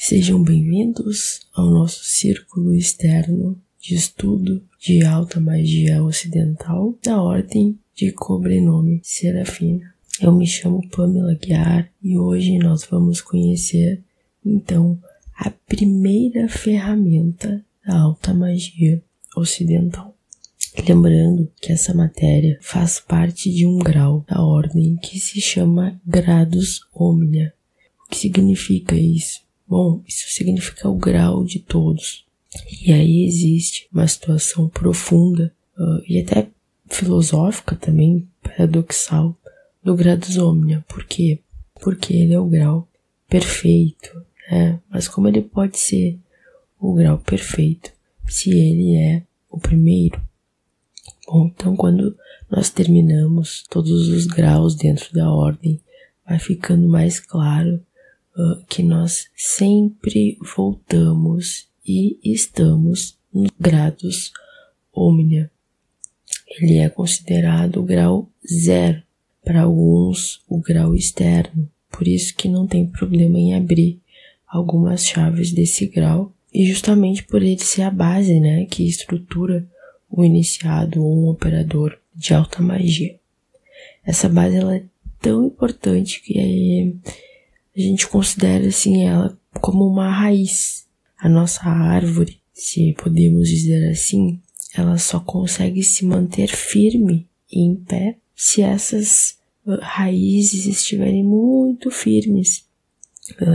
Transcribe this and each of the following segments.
Sejam bem-vindos ao nosso círculo externo de estudo de alta magia ocidental da ordem de cobrenome Serafina. Eu me chamo Pamela Guiar e hoje nós vamos conhecer, então, a primeira ferramenta da alta magia ocidental. Lembrando que essa matéria faz parte de um grau da ordem que se chama Gradus Omnia. O que significa isso? Bom, isso significa o grau de todos. E aí existe uma situação profunda e até filosófica também, paradoxal, do Gradus Omnia. Por quê? Porque ele é o grau perfeito, né? Mas como ele pode ser o grau perfeito se ele é o primeiro? Bom, então quando nós terminamos todos os graus dentro da ordem, vai ficando mais claro que nós sempre voltamos e estamos no Gradus Omnia. Ele é considerado o grau 0, para alguns o grau externo, por isso que não tem problema em abrir algumas chaves desse grau, e justamente por ele ser a base, né, que estrutura o iniciado ou um operador de alta magia. Essa base ela é tão importante que a gente considera assim ela como uma raiz. A nossa árvore, se podemos dizer assim, ela só consegue se manter firme e em pé se essas raízes estiverem muito firmes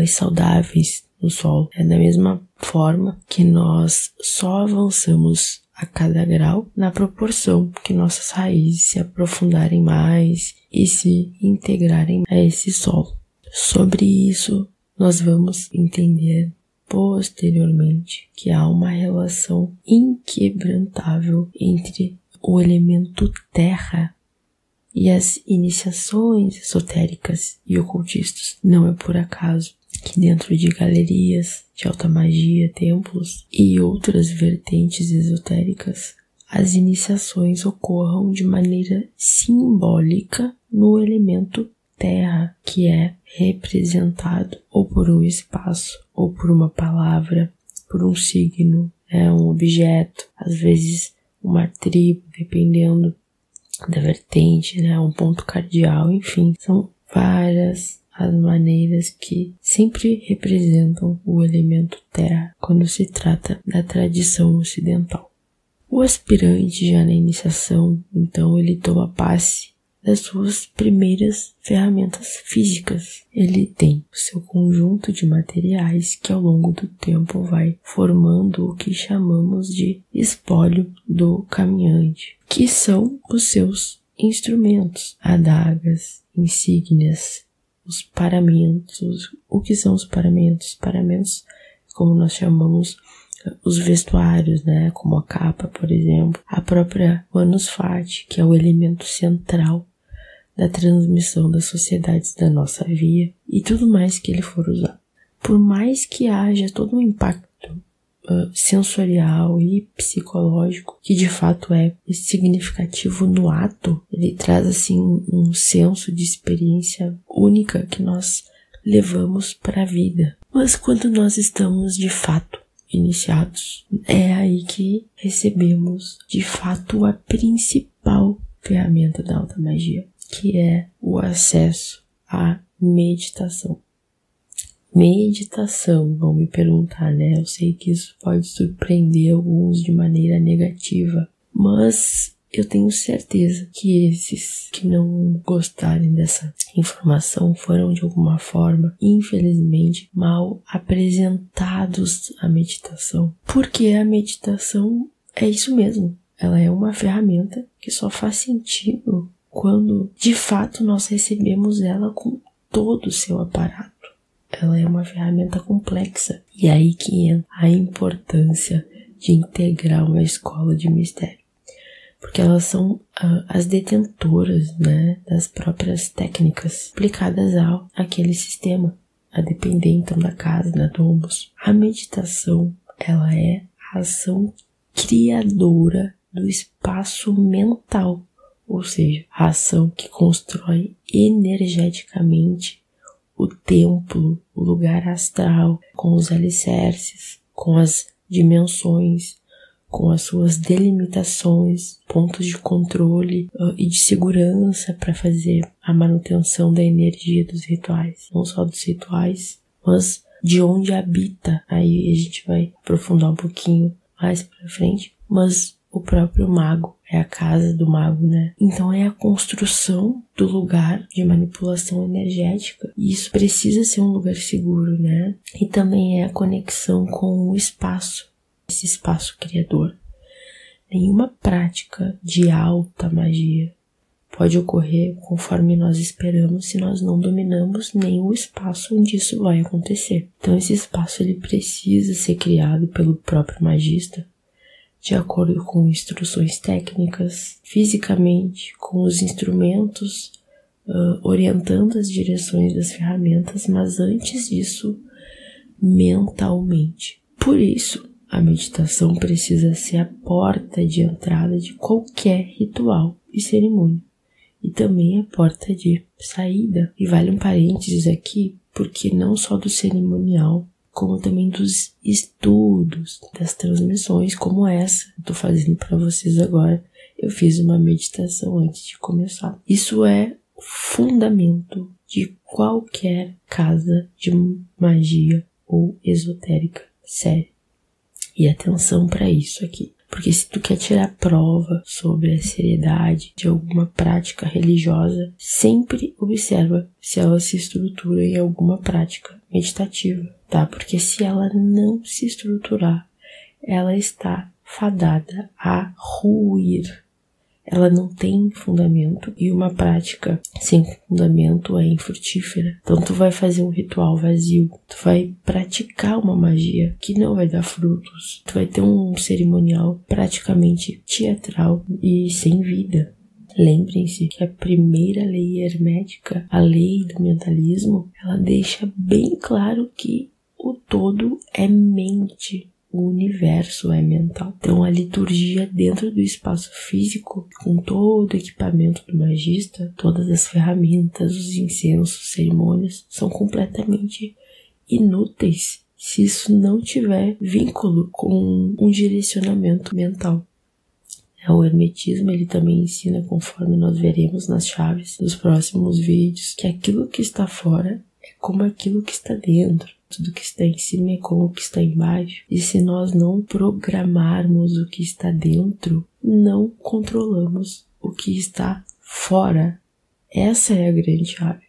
e saudáveis no solo. É da mesma forma que nós só avançamos a cada grau na proporção que nossas raízes se aprofundarem mais e se integrarem a esse solo. Sobre isso, nós vamos entender posteriormente que há uma relação inquebrantável entre o elemento terra e as iniciações esotéricas e ocultistas. Não é por acaso que dentro de galerias de alta magia, templos e outras vertentes esotéricas, as iniciações ocorram de maneira simbólica no elemento terra, que é representado ou por um espaço, ou por uma palavra, por um signo, um objeto, às vezes uma tribo, dependendo da vertente, um ponto cardeal, enfim, são várias as maneiras que sempre representam o elemento terra quando se trata da tradição ocidental. O aspirante já na iniciação, então, ele toma posse das suas primeiras ferramentas físicas. Ele tem o seu conjunto de materiais que ao longo do tempo vai formando o que chamamos de espólio do caminhante, que são os seus instrumentos, adagas, insígnias, os paramentos. O que são os paramentos? Paramentos, como nós chamamos os vestuários, como a capa, por exemplo, a própria Manus Fati, que é o elemento central da transmissão das sociedades da nossa via, e tudo mais que ele for usado. Por mais que haja todo um impacto sensorial e psicológico, que de fato é significativo no ato, ele traz assim um senso de experiência única que nós levamos para a vida. Mas quando nós estamos de fato iniciados, é aí que recebemos de fato a principal ferramenta da alta magia, que é o acesso à meditação. Meditação, vão me perguntar, Eu sei que isso pode surpreender alguns de maneira negativa, mas eu tenho certeza que esses que não gostarem dessa informação foram de alguma forma, infelizmente, mal apresentados à meditação. Porque a meditação é isso mesmo, ela é uma ferramenta que só faz sentido quando de fato nós recebemos ela com todo o seu aparato. Ela é uma ferramenta complexa. E aí que entra a importância de integrar uma escola de mistério. Porque elas são as detentoras, das próprias técnicas aplicadas àquele sistema, a depender então da casa, da domus. A meditação, ela é a ação criadora do espaço mental, ou seja, a ação que constrói energeticamente o templo, o lugar astral, com os alicerces, com as dimensões, com as suas delimitações, pontos de controle e de segurança para fazer a manutenção da energia dos rituais. Não só dos rituais, mas de onde habita. Aí a gente vai aprofundar um pouquinho mais para frente, mas o próprio mago, é a casa do mago, né? Então é a construção do lugar de manipulação energética. E isso precisa ser um lugar seguro, né? E também é a conexão com o espaço, esse espaço criador. Nenhuma prática de alta magia pode ocorrer conforme nós esperamos se nós não dominamos nem o espaço onde isso vai acontecer. Então esse espaço ele precisa ser criado pelo próprio magista, de acordo com instruções técnicas, fisicamente, com os instrumentos, orientando as direções das ferramentas, mas antes disso, mentalmente. Por isso, a meditação precisa ser a porta de entrada de qualquer ritual e cerimônia, e também a porta de saída. E vale um parênteses aqui, porque não só do cerimonial, como também dos estudos, das transmissões, como essa que eu estou fazendo para vocês agora. Eu fiz uma meditação antes de começar. Isso é o fundamento de qualquer casa de magia ou esotérica séria. E atenção para isso aqui. Porque se tu quer tirar prova sobre a seriedade de alguma prática religiosa, sempre observa se ela se estrutura em alguma prática meditativa, tá? Porque se ela não se estruturar, ela está fadada a ruir. Ela não tem fundamento, e uma prática sem fundamento é infrutífera. Então tu vai fazer um ritual vazio, tu vai praticar uma magia que não vai dar frutos, tu vai ter um cerimonial praticamente teatral e sem vida. Lembrem-se que a primeira lei hermética, a lei do mentalismo, ela deixa bem claro que o todo é mente. O universo é mental. Então a liturgia dentro do espaço físico, com todo o equipamento do magista, todas as ferramentas, os incensos, cerimônias, são completamente inúteis se isso não tiver vínculo com um direcionamento mental. O hermetismo ele também ensina, conforme nós veremos nas chaves dos próximos vídeos, que aquilo que está fora é como aquilo que está dentro. Tudo que está em cima é como o que está embaixo. E se nós não programarmos o que está dentro, não controlamos o que está fora. Essa é a grande chave.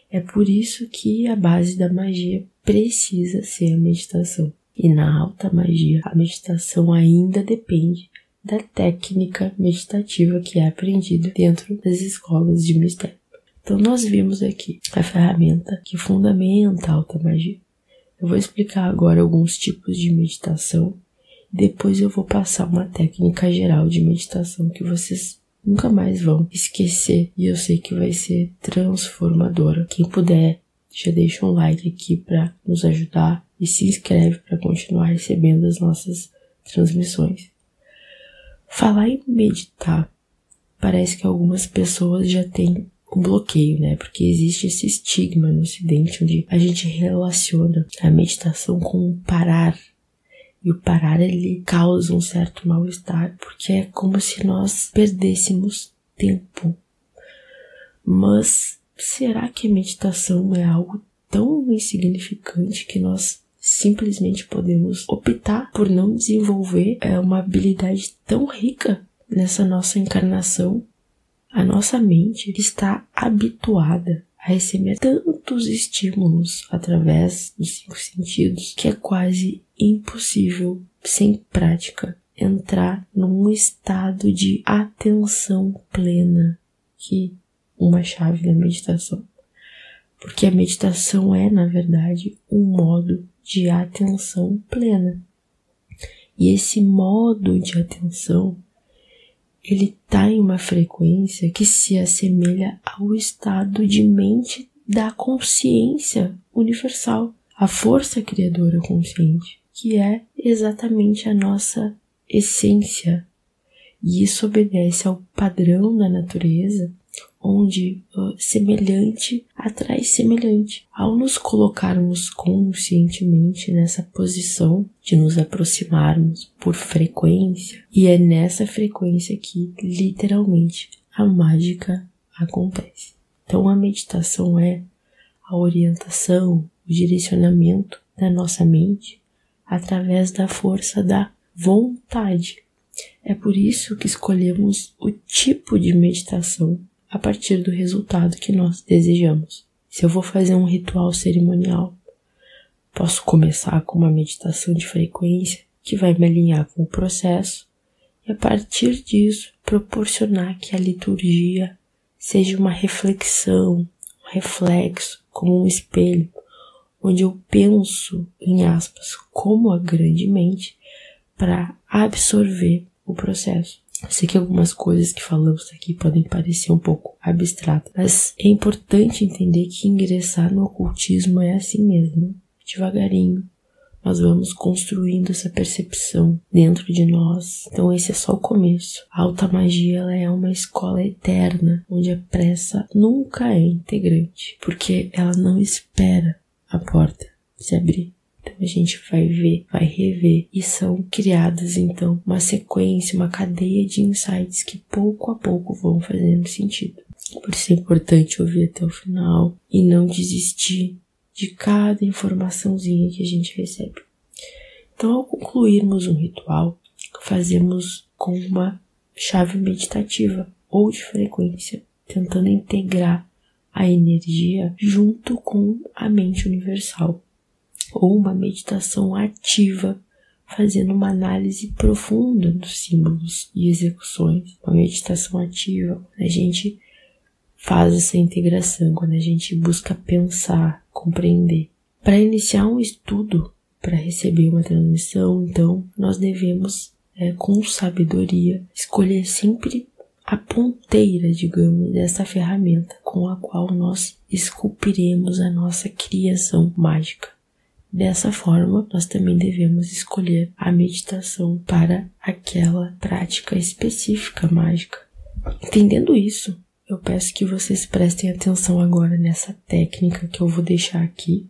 É por isso que a base da magia precisa ser a meditação. E na alta magia, a meditação ainda depende da técnica meditativa que é aprendida dentro das escolas de mistério. Então nós vimos aqui a ferramenta que fundamenta a alta magia. Eu vou explicar agora alguns tipos de meditação, depois eu vou passar uma técnica geral de meditação que vocês nunca mais vão esquecer e eu sei que vai ser transformadora. Quem puder, já deixa um like aqui para nos ajudar e se inscreve para continuar recebendo as nossas transmissões. Falar em meditar, parece que algumas pessoas já têm um bloqueio, né? Porque existe esse estigma no Ocidente onde a gente relaciona a meditação com o parar. E o parar, ele causa um certo mal-estar, porque é como se nós perdêssemos tempo. Mas será que a meditação é algo tão insignificante que nós simplesmente podemos optar por não desenvolver uma habilidade tão rica nessa nossa encarnação? A nossa mente está habituada a receber tantos estímulos através dos 5 sentidos que é quase impossível, sem prática, entrar num estado de atenção plena, que é uma chave da meditação. Porque a meditação é, na verdade, um modo de atenção plena. E esse modo de atenção ele está em uma frequência que se assemelha ao estado de mente da consciência universal, a força criadora consciente, que é exatamente a nossa essência. E isso obedece ao padrão da natureza, onde semelhante atrai semelhante. Ao nos colocarmos conscientemente nessa posição de nos aproximarmos por frequência, e é nessa frequência que literalmente a mágica acontece. Então a meditação é a orientação, o direcionamento da nossa mente através da força da vontade. É por isso que escolhemos o tipo de meditação a partir do resultado que nós desejamos. Se eu vou fazer um ritual cerimonial, posso começar com uma meditação de frequência que vai me alinhar com o processo e a partir disso proporcionar que a liturgia seja uma reflexão, um reflexo, como um espelho, onde eu penso, em aspas, como a grande mente para absorver o processo. Eu sei que algumas coisas que falamos aqui podem parecer um pouco abstratas, mas é importante entender que ingressar no ocultismo é assim mesmo. Devagarinho, nós vamos construindo essa percepção dentro de nós. Então esse é só o começo. A alta magia ela é uma escola eterna, onde a pressa nunca é integrante, porque ela não espera a porta se abrir. Então a gente vai ver, vai rever e são criadas então uma sequência, uma cadeia de insights que pouco a pouco vão fazendo sentido. Por isso é importante ouvir até o final e não desistir de cada informaçãozinha que a gente recebe. Então ao concluirmos um ritual, fazemos com uma chave meditativa ou de frequência, tentando integrar a energia junto com a mente universal. Ou uma meditação ativa, fazendo uma análise profunda dos símbolos e execuções. Uma meditação ativa, quando a gente faz essa integração, quando a gente busca pensar, compreender. Para iniciar um estudo, para receber uma transmissão, então, nós devemos, com sabedoria, escolher sempre a ponteira, digamos, dessa ferramenta com a qual nós esculpiremos a nossa criação mágica. Dessa forma, nós também devemos escolher a meditação para aquela prática específica mágica. Entendendo isso, eu peço que vocês prestem atenção agora nessa técnica que eu vou deixar aqui,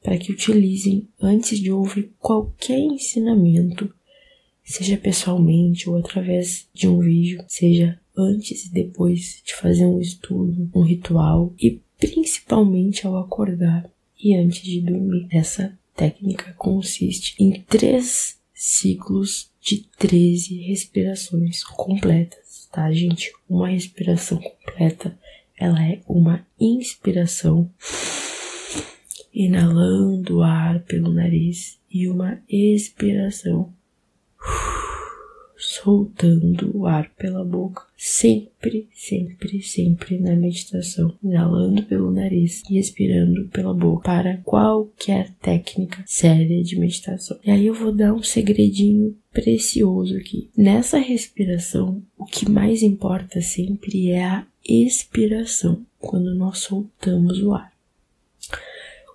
para que utilizem antes de ouvir qualquer ensinamento, seja pessoalmente ou através de um vídeo, seja antes e depois de fazer um estudo, um ritual e principalmente ao acordar e antes de dormir. Essa técnica consiste em 3 ciclos de 13 respirações completas, tá, gente? Uma respiração completa, ela é uma inspiração, inalando o ar pelo nariz, e uma expiração, soltando o ar pela boca, sempre, sempre, sempre na meditação, inalando pelo nariz e expirando pela boca, para qualquer técnica séria de meditação. E aí eu vou dar um segredinho precioso aqui. Nessa respiração, o que mais importa sempre é a expiração, quando nós soltamos o ar.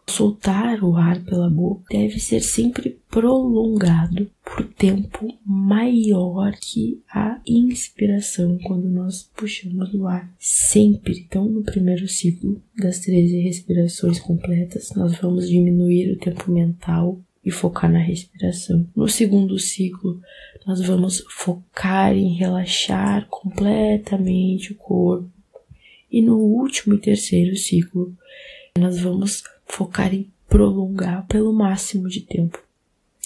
Soltar o ar pela boca deve ser sempre prolongado por tempo maior que a inspiração quando nós puxamos o ar. Sempre. Então, no primeiro ciclo das 13 respirações completas, nós vamos diminuir o tempo mental e focar na respiração. No segundo ciclo, nós vamos focar em relaxar completamente o corpo. E no último e terceiro ciclo, nós vamos focar em prolongar pelo máximo de tempo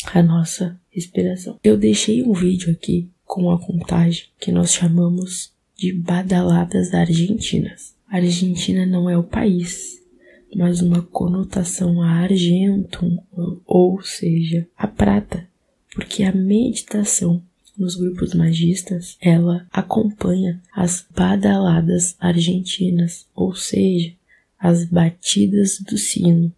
a nossa respiração. Eu deixei um vídeo aqui com a contagem que nós chamamos de badaladas argentinas. A Argentina não é o país, mas uma conotação a argentum, ou seja, a prata, porque a meditação nos grupos magistas, ela acompanha as badaladas argentinas, ou seja, as batidas do sino.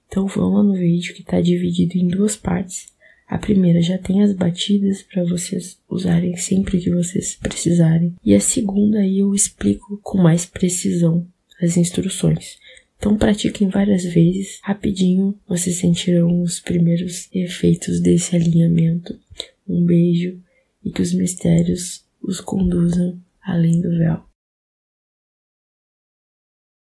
Então vão lá no vídeo que está dividido em 2 partes. A primeira já tem as batidas para vocês usarem sempre que vocês precisarem. E a segunda aí eu explico com mais precisão as instruções. Então pratiquem várias vezes. Rapidinho vocês sentirão os primeiros efeitos desse alinhamento. Um beijo e que os mistérios os conduzam além do véu.